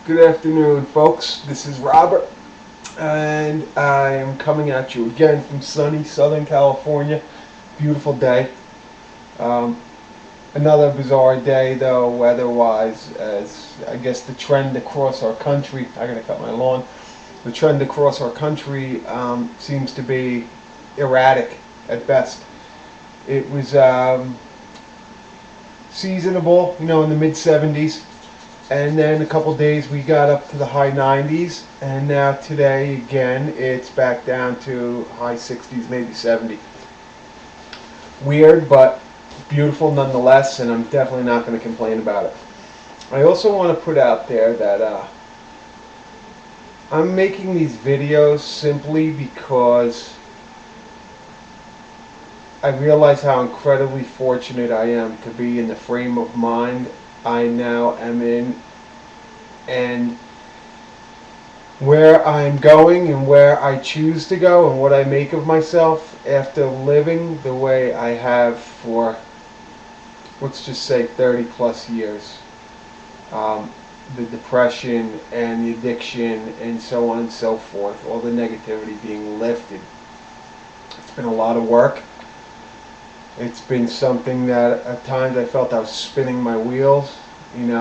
Good afternoon, folks. This is Robert, and I am coming at you again from sunny Southern California. Beautiful day. Um, Another bizarre day, though, weather-wise, as I guess the trend across our country. I gotta cut my lawn. The trend across our country seems to be erratic at best. It was seasonable, in the mid 70s. And then a couple days we got up to the high 90s, and now today again it's back down to high 60s, maybe 70. Weird, but beautiful nonetheless, and I'm definitely not going to complain about it. I also want to put out there that I'm making these videos simply because I realize how incredibly fortunate I am to be in the frame of mind I now am in, and where I'm going and where I choose to go and what I make of myself after living the way I have for, let's just say, 30 plus years. The depression and the addiction and so on and so forth, all the negativity being lifted. It's been a lot of work. It's been something that at times I felt I was spinning my wheels,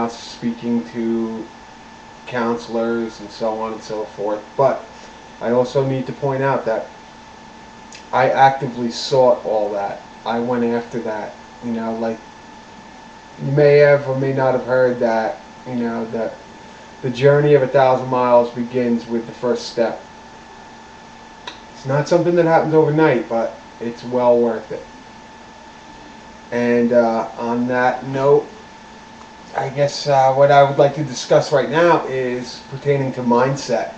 speaking to counselors and so on and so forth. But I also need to point out that I actively sought all that. I went after that. Like you may have or may not have heard that, that the journey of 1,000 miles begins with the first step. It's not something that happens overnight, but it's well worth it. And on that note, I guess what I would like to discuss right now is pertaining to mindset.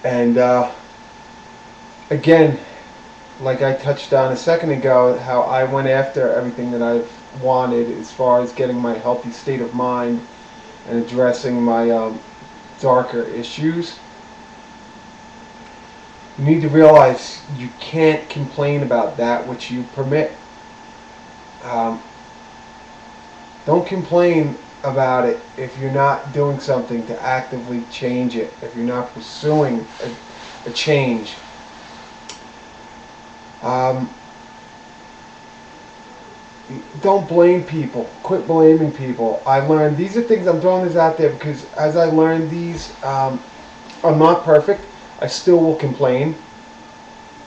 And again, like I touched on a second ago, how I went after everything that I've wanted as far as getting my healthy state of mind and addressing my darker issues. You need to realize you can't complain about that which you permit. Don't complain about it if you're not doing something to actively change it, if you're not pursuing a change. Don't blame people. Quit blaming people. I learned, these are things, I'm throwing this out there because as I learned these, I'm not perfect. I still will complain.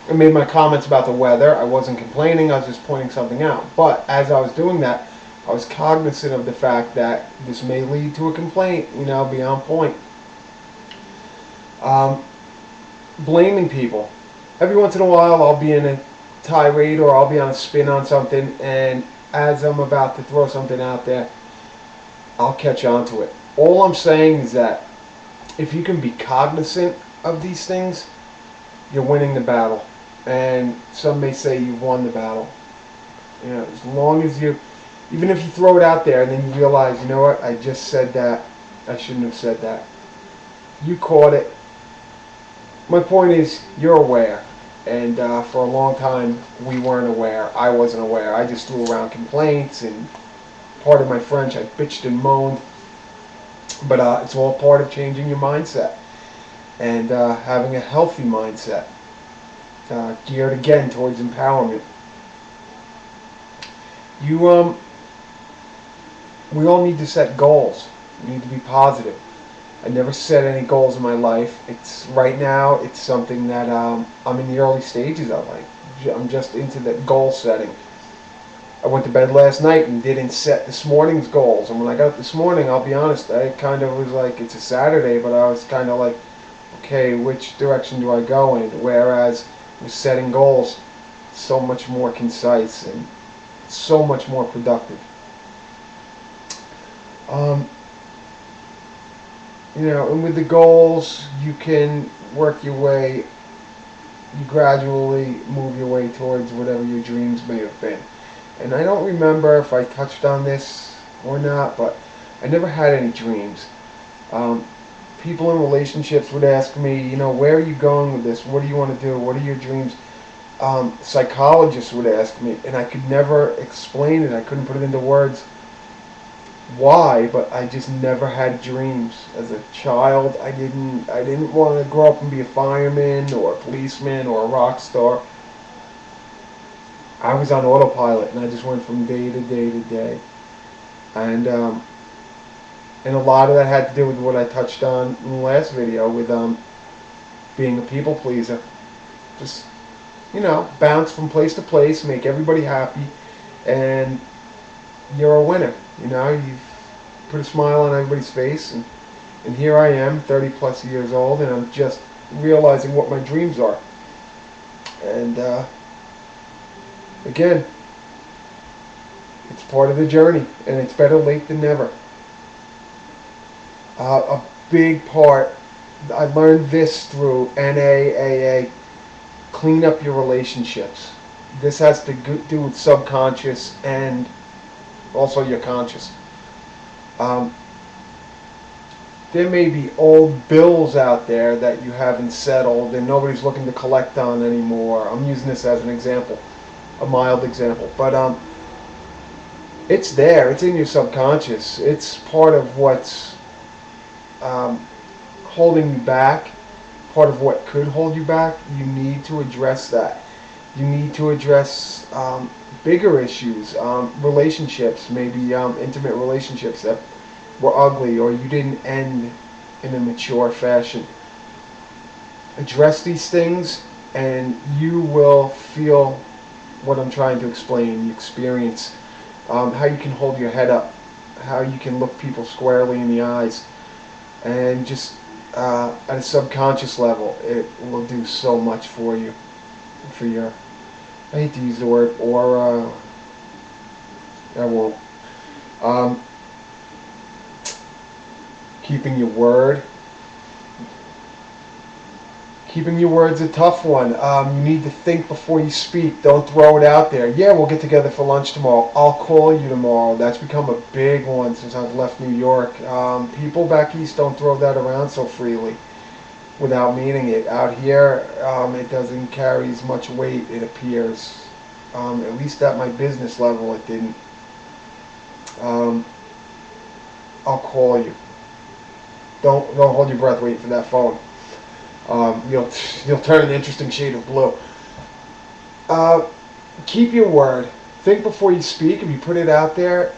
I made my comments about the weather. I wasn't complaining, I was just pointing something out. But as I was doing that, I was cognizant of the fact that this may lead to a complaint, be on point. Blaming people. Every once in a while I'll be in a tirade or I'll be on a spin on something, and as I'm about to throw something out there, I'll catch on to it. All I'm saying is that if you can be cognizant of these things, you're winning the battle. And some may say you've won the battle. As long as you, even if you throw it out there and then you realize, you know what, I just said that, I shouldn't have said that. You caught it. My point is, you're aware. And for a long time, we weren't aware. I wasn't aware. I just threw around complaints, and pardon my French, I bitched and moaned. But it's all part of changing your mindset and having a healthy mindset, geared again towards empowerment. We all need to set goals. We need to be positive. I never set any goals in my life. Right now, it's something that I'm in the early stages of. I'm just into the goal setting. I went to bed last night and didn't set this morning's goals. And when I got up this morning, I'll be honest, I kind of was like, it's a Saturday, but I was kind of like, okay, which direction do I go in? Whereas with setting goals, so much more concise and so much more productive. And with the goals, you can work your way, you gradually move your way towards whatever your dreams may have been. And I don't remember if I touched on this or not, but I never had any dreams. People in relationships would ask me, where are you going with this? What do you want to do? What are your dreams? Psychologists would ask me, and I could never explain it. I couldn't put it into words. why, but I just never had dreams. As a child, I didn't want to grow up and be a fireman or a policeman or a rock star. I was on autopilot, and I just went from day to day to day. And and a lot of that had to do with what I touched on in the last video with being a people pleaser. Just, bounce from place to place, make everybody happy, and you're a winner. You've put a smile on everybody's face, and here I am, 30 plus years old, and I'm just realizing what my dreams are. And again, it's part of the journey, and it's better late than never. A big part, I learned this through NAAA, clean up your relationships. This has to do with subconscious and also your conscious. There may be old bills out there that you haven't settled and nobody's looking to collect on anymore. I'm using this as an example, a mild example, but it's there. It's in your subconscious. It's part of what's holding you back, part of what could hold you back. You need to address that. You need to address bigger issues, relationships, maybe intimate relationships that were ugly or you didn't end in a mature fashion. Address these things and you will feel what I'm trying to explain, you experience how you can hold your head up, how you can look people squarely in the eyes, and just at a subconscious level, it will do so much for you, for your, I hate to use the word aura, I won't. Keeping your word. Keeping your word's a tough one. You need to think before you speak. Don't throw it out there. Yeah, we'll get together for lunch tomorrow. I'll call you tomorrow. That's become a big one since I've left New York. People back east don't throw that around so freely without meaning it. Out here, it doesn't carry as much weight, it appears. At least at my business level, it didn't. I'll call you. Don't hold your breath waiting for that phone. You'll turn an interesting shade of blue. Keep your word. Think before you speak. If you put it out there,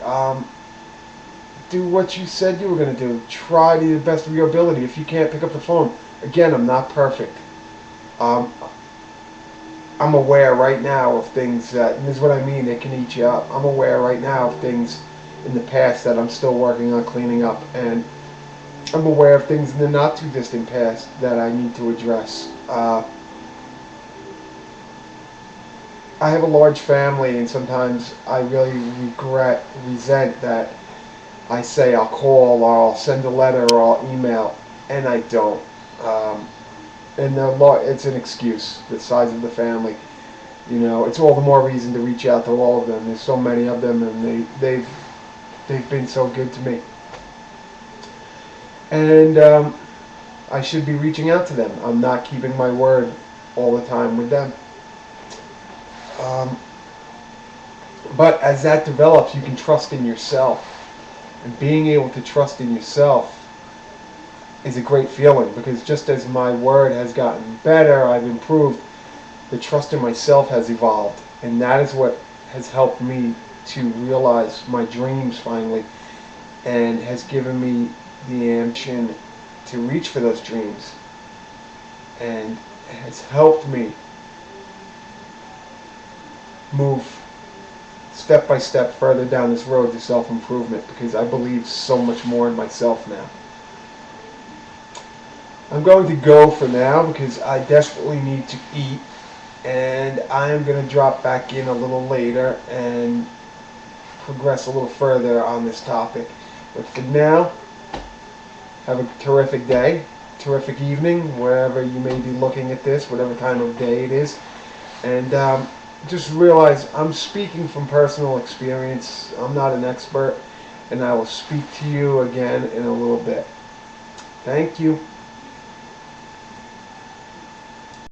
do what you said you were going to do. Try to the best of your ability. If you can't pick up the phone, again, I'm not perfect. I'm aware right now of things that, and this is what I mean, they can eat you up. I'm aware right now of things in the past that I'm still working on cleaning up, and I'm aware of things in the not too distant past that I need to address. I have a large family, and sometimes I really resent that I say I'll call or I'll send a letter or I'll email, and I don't. And it's an excuse, the size of the family. It's all the more reason to reach out to all of them. There's so many of them, and they've been so good to me. And I should be reaching out to them. I'm not keeping my word all the time with them. But as that develops, you can trust in yourself. And being able to trust in yourself is a great feeling, because just as my word has gotten better, I've improved, the trust in myself has evolved. And that is what has helped me to realize my dreams finally, and has given me the ambition to reach for those dreams, and has helped me move step by step further down this road to self-improvement, because I believe so much more in myself now. I'm going to go for now because I desperately need to eat, and I am going to drop back in a little later and progress a little further on this topic. But for now, have a terrific day, terrific evening, wherever you may be looking at this, whatever time of day it is. And just realize I'm speaking from personal experience. I'm not an expert, and I will speak to you again in a little bit. Thank you.